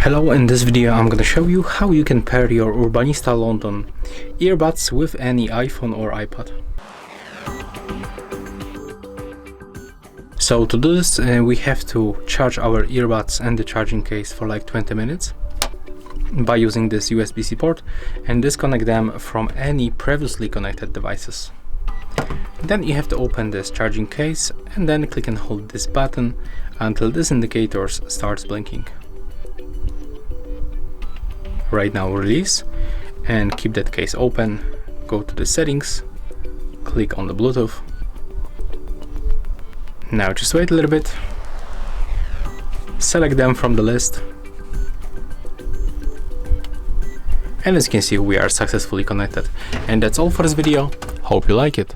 Hello, in this video I'm gonna show you how you can pair your Urbanista London earbuds with any iPhone or iPad. So to do this we have to charge our earbuds and the charging case for like 20 minutes by using this USB-C port and disconnect them from any previously connected devices. Then you have to open this charging case and then click and hold this button until this indicator starts blinking. Right now release and keep that case open, go to the settings, click on the Bluetooth. Now just wait a little bit, select them from the list, and as you can see we are successfully connected. And that's all for this video, hope you like it.